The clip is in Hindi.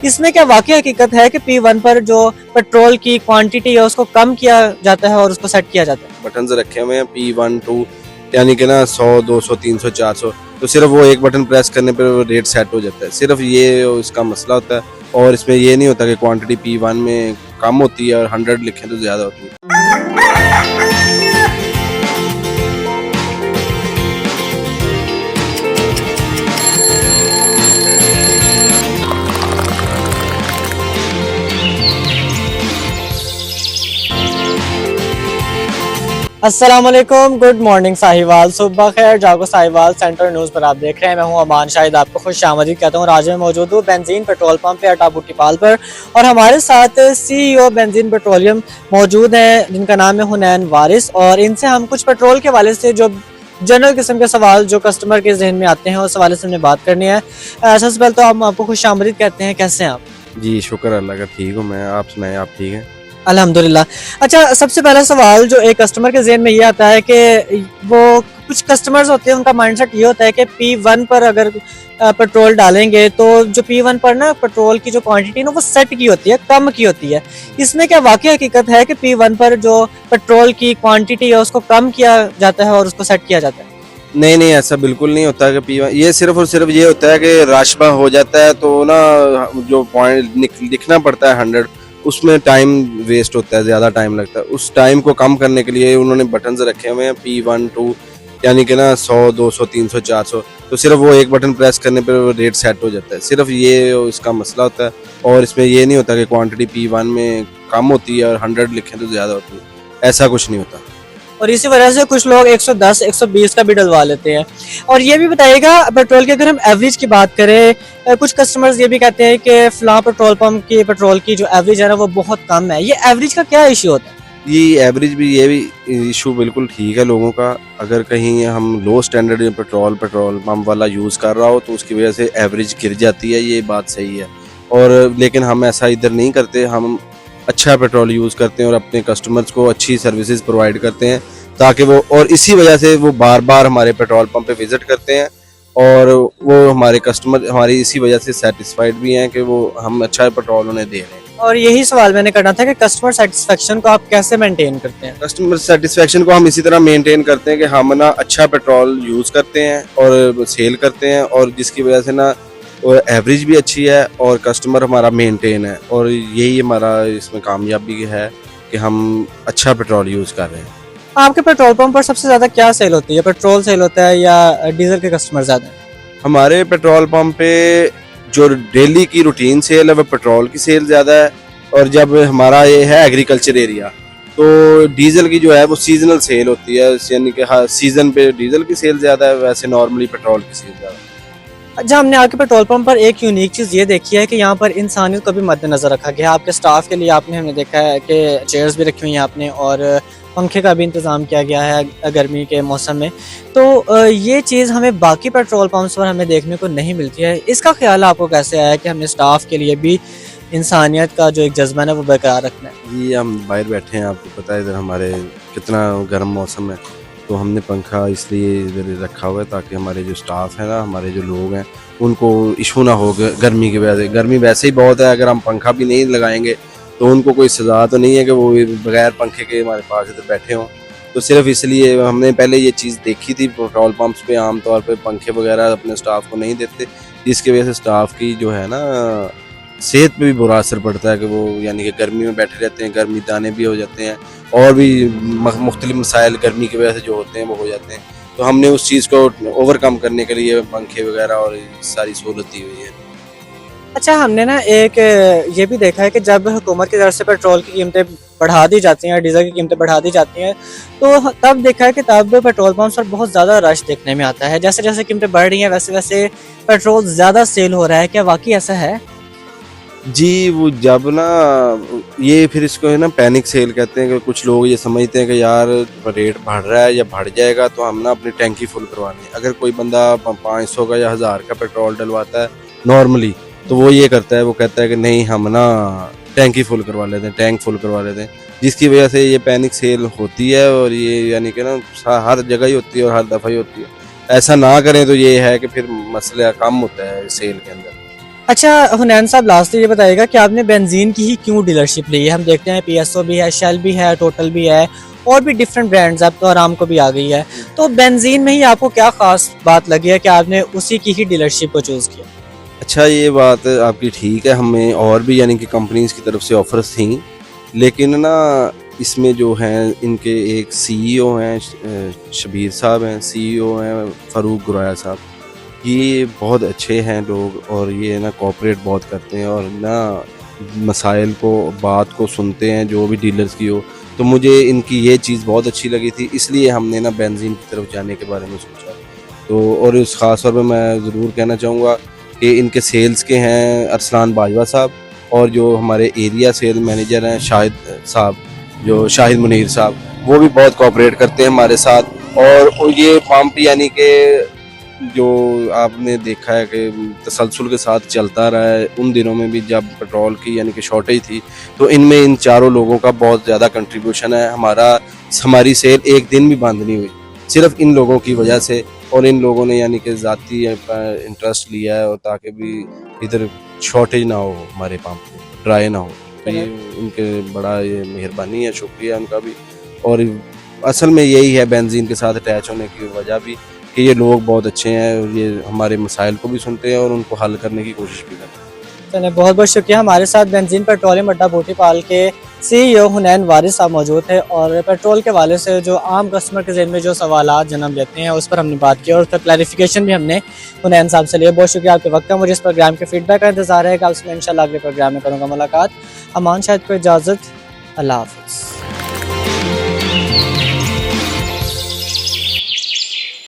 इसमें क्या वाकई हकीकत है कि P1 पर जो पेट्रोल की क्वांटिटी है उसको कम किया जाता है और उसको सेट किया जाता है? बटन रखे हुए हैं P1 2, यानी कि ना 100 200 300 400, तो सिर्फ वो एक बटन प्रेस करने पर वो रेट सेट हो जाता है। सिर्फ ये इसका मसला होता है, और इसमें ये नहीं होता कि क्वांटिटी P1 में कम होती है और 100 लिखें तो ज़्यादा होती है। अस्सलाम वालेकुम, गुड मॉर्निंग साहिवाल, सुबह खैर, जागो साहिवाल सेंट्रल न्यूज़ पर आप देख रहे हैं। मैं हूं अमान शाहिद, आपको खुश आमदीद कहता हूं। आज मैं मौजूद हूं बेंजीन पेट्रोल पंप पे अटा बूटी पाल पर, और हमारे साथ CEO बेंजीन पेट्रोलियम मौजूद हैं जिनका नाम है हुनैन वारिस, और इनसे हम कुछ पेट्रोल के हवाले से जो जनरल किस्म के सवाल जो कस्टमर के जहन में आते हैं उस हवाले से हमें बात करनी है। सबसे पहले तो हम आपको खुश आमदीद कहते हैं, कैसे हैं आप? जी शुक्र अल्लाह का, ठीक हूँ मैं। आप सुनाएं, आप ठीक हैं? अल्हम्दुलिल्लाह। अच्छा, सबसे पहला सवाल जो एक कस्टमर के ज़हन में ये आता है कि वो कुछ कस्टमर्स होते हैं, उनका माइंडसेट ये होता है कि P1 पर अगर पेट्रोल डालेंगे तो जो P1 पर ना पेट्रोल की जो क्वांटिटी ना वो सेट की होती है, कम की होती है। इसमें क्या वाकई हकीकत है कि P1 पर जो पेट्रोल की क्वांटिटी है उसको कम किया जाता है और उसको सेट किया जाता है? नहीं नहीं, ऐसा बिल्कुल नहीं होता कि P1, ये सिर्फ और सिर्फ ये होता है कि राशबा हो जाता है तो ना जो पॉइंट लिखना पड़ता है 100, उसमें टाइम वेस्ट होता है, ज़्यादा टाइम लगता है। उस टाइम को कम करने के लिए उन्होंने बटन्स रखे हुए हैं P1 2, यानी कि ना 100 200 300 400, तो सिर्फ वो एक बटन प्रेस करने पर वो रेट सेट हो जाता है। सिर्फ ये इसका मसला होता है, और इसमें ये नहीं होता कि क्वांटिटी P1 में कम होती है और 100 लिखें तो ज़्यादा होती है, ऐसा कुछ नहीं होता। और इसी वजह से कुछ लोग 110 120 का भी डलवा लेते हैं। और ये भी बताइएगा, पेट्रोल की अगर हम एवरेज की बात करें, कुछ कस्टमर्स ये भी कहते हैं कि फलां पेट्रोल पंप की पेट्रोल की जो एवरेज है ना वो बहुत कम है। ये एवरेज का क्या इशू होता है? ये एवरेज भी, ये भी इशू बिल्कुल ठीक है लोगों का। अगर कहीं हम लो स्टैंडर्ड पेट्रोल पंप वाला यूज़ कर रहा हो तो उसकी वजह से एवरेज गिर जाती है, ये बात सही है। और लेकिन हम ऐसा इधर नहीं करते, हम अच्छा पेट्रोल यूज़ करते हैं और अपने कस्टमर्स को अच्छी सर्विसेज प्रोवाइड करते हैं, ताकि वो, और इसी वजह से वो बार बार हमारे पेट्रोल पंप पे विज़िट करते हैं, और वो हमारे कस्टमर हमारी इसी वजह से सेटिस्फाइड भी हैं कि वो हम अच्छा पेट्रोल उन्हें दे रहे हैं। और यही सवाल मैंने करना था कि कस्टमर सेटिस्फेक्शन को आप कैसे मेंटेन करते हैं? कस्टमर सेटिस्फेक्शन को हम इसी तरह मेंटेन करते हैं कि हम ना अच्छा पेट्रोल यूज़ करते हैं और सेल करते हैं, और जिसकी वजह से ना एवरेज भी अच्छी है और कस्टमर हमारा मेंटेन है, और यही हमारा इसमें कामयाबी है कि हम अच्छा पेट्रोल यूज़ कर रहे हैं। आपके पेट्रोल पंप पर सबसे ज़्यादा क्या सेल होती है? पेट्रोल सेल होता है या डीजल के कस्टमर ज़्यादा हैं? हमारे पेट्रोल पंप पे जो डेली की रूटीन सेल है वो पेट्रोल की सेल ज़्यादा है, और जब हमारा ये है एग्रीकल्चर एरिया तो डीजल की जो है वो सीजनल सेल होती है, यानी कि हर सीज़न पे डीजल की सेल ज़्यादा है, वैसे नॉर्मली पेट्रोल की सेल ज़्यादा है। अच्छा, हमने आपके पेट्रोल पंप पर एक यूनिक चीज़ ये देखी है कि यहाँ पर इंसानियत को भी मद्देनजर रखा गया है। आपके स्टाफ के लिए आपने हमने देखा है कि चेयर्स भी रखी हुई हैं आपने, और पंखे का भी इंतज़ाम किया गया है गर्मी के मौसम में। तो ये चीज़ हमें बाकी पेट्रोल पंप्स पर हमें देखने को नहीं मिलती है। इसका ख्याल आपको कैसे आया कि हमने स्टाफ के लिए भी इंसानियत का जो एक जज्बा है वो बरकरार रखना है? जी, हम बाहर बैठे हैं, आपको पता है इधर हमारे कितना गर्म मौसम है, तो हमने पंखा इसलिए इधर रखा हुआ है ताकि हमारे जो स्टाफ है ना, हमारे जो लोग हैं, उनको इशू ना हो गर्मी की वजह से। गर्मी वैसे ही बहुत है, अगर हम पंखा भी नहीं लगाएंगे तो उनको कोई सज़ा तो नहीं है कि वो बगैर पंखे के हमारे पास इधर बैठे हों। तो सिर्फ इसलिए हमने पहले ये चीज़ देखी थी, पेट्रोल पंप्स पे आमतौर पे पंखे वगैरह अपने स्टाफ को नहीं देते, जिसकी वजह से स्टाफ की जो है ना सेहत पे भी बुरा असर पड़ता है कि वो, यानी कि गर्मी में बैठे रहते हैं, गर्मी दाने भी हो जाते हैं, और भी मुख्तलिफ मसाइल गर्मी की वजह से जो होते हैं वो हो जाते हैं। तो हमने उस चीज़ को ओवरकम करने के लिए पंखे वगैरह और सारी सहूलत दी हुई है। अच्छा, हमने ना एक ये भी देखा है कि जब हुकूमत की तरफ से पेट्रोल की कीमतें बढ़ा दी जाती हैं, डीजल की कीमतें बढ़ा दी जाती हैं, तो तब देखा है कि तब पेट्रोल पंप्स पर बहुत ज़्यादा रश देखने में आता है। जैसे जैसे कीमतें बढ़ रही हैं वैसे वैसे पेट्रोल ज़्यादा सेल हो रहा है। क्या वाकई ऐसा है? जी, वो जब ना ये फिर इसको है ना पैनिक सेल कहते हैं, कि कुछ लोग ये समझते हैं कि यार रेट बढ़ रहा है या बढ़ जाएगा तो हम ना अपनी टैंकी फुल करवानी है। अगर कोई बंदा 500 का या 1000 का पेट्रोल डलवाता है नॉर्मली, तो वो ये करता है, वो कहता है कि नहीं हम ना टैंकी फुल करवा लेते हैं, टैंक फुल करवा लेते हैं, जिसकी वजह से ये पैनिक सेल होती है, और ये यानी कि ना हर जगह ही होती है और हर दफ़ा ही होती है। ऐसा ना करें तो ये है कि फिर मसला कम होता है सेल के अंदर। अच्छा हुनैन साहब, लास्टली ये बताइएगा कि आपने बेंजीन की ही क्यों डीलरशिप ली है? हम देखते हैं पीएसओ भी है, शेल भी है, टोटल भी है और भी डिफरेंट ब्रांड्स, अब तो आरामको भी आ गई है। तो बेंजीन में ही आपको क्या खास बात लगी है कि आपने उसी की ही डीलरशिप को चूज़ किया? अच्छा, ये बात आपकी ठीक है, हमें और भी यानी कि कंपनीज़ की तरफ से ऑफ़र्स थी, लेकिन ना इसमें जो हैं इनके एक सीईओ हैं, शबीर साहब हैं, सीईओ हैं फ़ारूक गुराया साहब। ये बहुत अच्छे हैं लोग और ये ना कोऑपरेट बहुत करते हैं और ना मसाइल को, बात को सुनते हैं जो भी डीलर्स की हो। तो मुझे इनकी ये चीज़ बहुत अच्छी लगी थी, इसलिए हमने ना बेंजीन की तरफ जाने के बारे में सोचा। तो और इस ख़ास तौर पे मैं ज़रूर कहना चाहूँगा कि इनके सेल्स के हैं अरसलान बाजवा साहब, और जो हमारे एरिया सेल मैनेजर हैं शाहिद साहब, जो शाहिद मुनीर साहब, वो भी बहुत कोऑपरेट करते हैं हमारे साथ। और ये पंप यानी कि जो आपने देखा है कि तसलसल के साथ चलता रहा है, उन दिनों में भी जब पेट्रोल की यानी कि शॉर्टेज थी, तो इनमें इन चारों लोगों का बहुत ज़्यादा कंट्रीब्यूशन है। हमारी सेल एक दिन भी बंद नहीं हुई, सिर्फ इन लोगों की वजह से। और इन लोगों ने यानी कि ज़ाती इंटरेस्ट लिया है और ताकि भी इधर शॉर्टेज ना हो, हमारे पंप में ड्राई ना हो। तो ये उनके बड़ा ये मेहरबानी है, शुक्रिया उनका भी। और असल में यही है बेंजीन के साथ अटैच होने की वजह भी, कि ये लोग बहुत अच्छे हैं और ये हमारे मसाइल को भी सुनते हैं और उनको हल करने की कोशिश भी करते हैं। चलिए, बहुत बहुत शुक्रिया। हमारे साथ बेंजीन पेट्रोलियम अड्डा बूटीपाल के सीईओ हुनैन वारिस साहब मौजूद थे और पेट्रोल के हवाले से जो आम कस्टमर के ज़हन में जो सवालात जन्म लेते हैं उस पर हमने बात की और उसका क्लैरिफिकेशन भी हमने हुनैन साहब से लिया। बहुत शुक्रिया आपके वक्त का। मुझे इस प्रोग्राम के फीडबैक का इंतजार है कि आपसे मैं इंशाल्लाह अगले प्रोग्राम में करूँगा मुलाकात। अमान शाहिद को इजाज़त, अल्लाह हाफ़िज़।